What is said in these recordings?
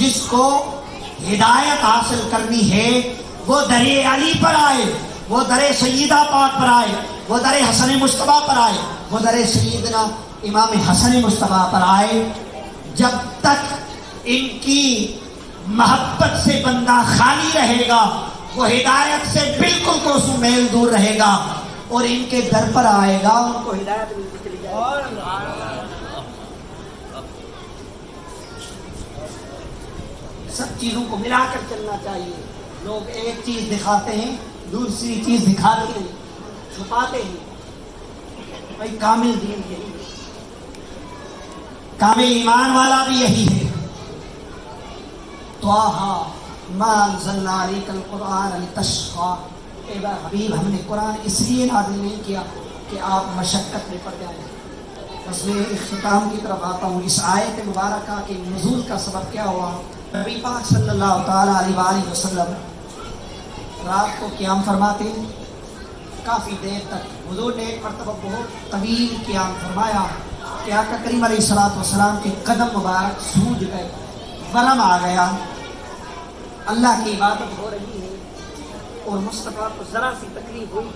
جس کو ہدایت حاصل کرنی ہے وہ در علی پر آئے، وہ در سیدہ پاک پر آئے، وہ در حسن مصطفیٰ پر آئے، وہ در سیدنا امام حسن مصطفیٰ پر آئے۔ جب تک ان کی محبت سے بندہ خالی رہے گا وہ ہدایت سے بالکل کوسوں میل دور رہے گا، اور ان کے در پر آئے گا ان کو ہدایت ملتی چلی جائے گی۔ سب چیزوں کو ملا کر چلنا چاہیے۔ لوگ ایک چیز دکھاتے ہیں دوسری چیز دکھاتے ہیں، چھپاتے ہیں۔ بھائی کامل دین یہی ہے، کامل ایمان والا بھی یہی ہے۔ طٰہٰ مَا أَنزَلْنَا عَلَيْكَ الْقُرْآنَ لِتَشْقَىٰ، اے حبیب ہم نے قرآن اس لیے نازل نہیں کیا کہ آپ مشقت میں پڑ جائیں۔ بس میں اختتام کی طرف آتا ہوں۔ اس آیت مبارکہ کے نزول کا سبب کیا ہوا؟ نبی پاک صلی اللہ تعالیٰ علیہ وآلہ وسلم رات کو قیام فرماتے کافی دیر تک۔ حضور نے ایک مرتبہ بہت طویل قیام فرمایا کہ آقا کریم علیہ الصلوۃ والسلام کے قدم مبارک سوج گئے، ورم آ گیا۔ اللہ کی عبادت ہو رہی ہے اور مصطفیٰ کو ذرا سی تکلیف ہوئی،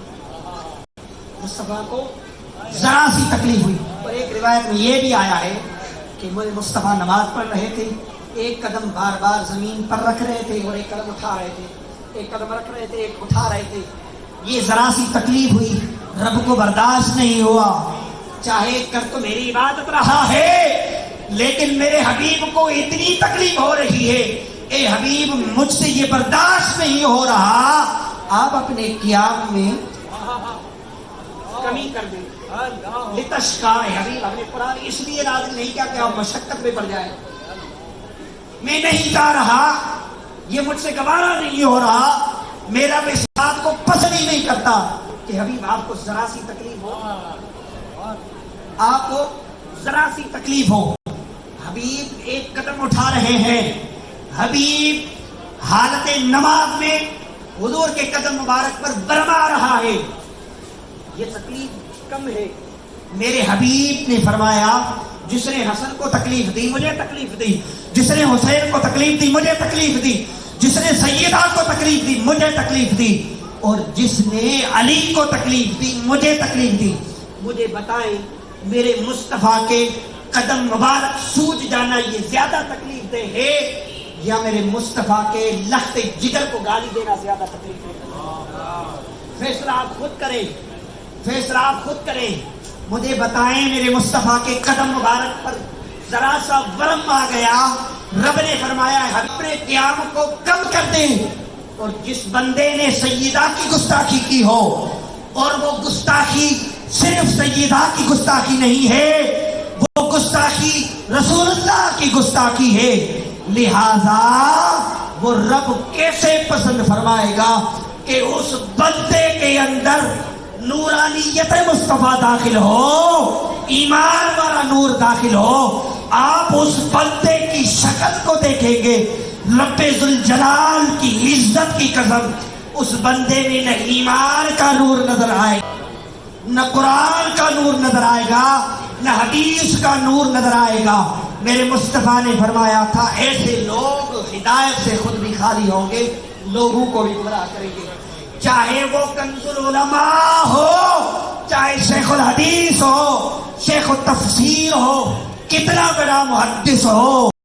مصطفیٰ کو ذرا سی تکلیف ہوئی۔ اور ایک روایت میں یہ بھی آیا ہے کہ مصطفیٰ نماز پڑھ رہے تھے، ایک قدم بار بار زمین پر رکھ رہے تھے اور ایک قدم اٹھا رہے تھے، ایک قدم رکھ رہے تھے ایک اٹھا رہے تھے۔ یہ ذرا سی تکلیف ہوئی، رب کو برداشت نہیں ہوا۔ چاہے کر تو میری عبادت رہا ہے لیکن میرے حبیب کو اتنی تکلیف ہو رہی ہے، اے حبیب مجھ سے یہ برداشت نہیں ہو رہا، آپ اپنے قیام میں کمی کر دیں۔ لتشقیٰ، اے حبیب ہم نے قرآن اس لیے نازل نہیں کیا کہ آپ مشقت میں پڑ جائیں۔ میں نہیں جا رہا، یہ مجھ سے گوارا نہیں ہو رہا، میرا اس بات کو پسند ہی نہیں کرتا کہ حبیب آپ کو ذرا سی تکلیف ہو، آپ کو ذرا سی تکلیف ہو۔ حبیب ایک قدم اٹھا رہے ہیں، حبیب حالت نماز میں حضور کے قدم مبارک پر برما رہا ہے، یہ تکلیف کم ہے۔ میرے حبیب نے فرمایا جس نے حسن کو تکلیف دی مجھے تکلیف دی، جس نے حسین کو تکلیف دی مجھے تکلیف دی، جس نے سیدہ کو تکلیف دی مجھے تکلیف دی، اور جس نے علی کو تکلیف دی مجھے تکلیف دی۔ مجھے بتائیں میرے مصطفیٰ کے قدم مبارک سوج جانا یہ زیادہ تکلیف دہ ہے یا میرے مصطفیٰ کے لخت جگر کو گالی دینا زیادہ تکلیف دہ؟ فیصلہ آپ خود کریں، فیصلہ آپ خود کریں۔ مجھے بتائیں میرے مصطفیٰ کے قدم مبارک پر ذرا سا ورم آ گیا، رب نے فرمایا ہے اپنے قیام کو کم کر دیں۔ اور جس بندے نے سیدہ کی گستاخی کی ہو، اور وہ گستاخی صرف سیدہ کی گستاخی نہیں ہے، وہ گستاخی رسول اللہ کی گستاخی ہے، لہذا وہ رب کیسے پسند فرمائے گا کہ اس بندے کے اندر نورانیت مصطفیٰ داخل ہو، ایمان والا نور داخل ہو۔ آپ اس بندے کی شکل کو دیکھیں گے، رب ذوالجلال کی عزت کی قسم اس بندے میں نہ ایمان کا نور نظر آئے گا، نہ قرآن کا نور نظر آئے گا، نہ حدیث کا نور نظر آئے گا۔ میرے مصطفیٰ نے فرمایا تھا ایسے لوگ ہدایت سے خود بھی خالی ہوں گے، لوگوں کو بھی گمراہ کریں گے، چاہے وہ کنز العلماء ہو، چاہے شیخ الحدیث ہو، شیخ التفسیر ہو، کتنا بڑا محدث ہو۔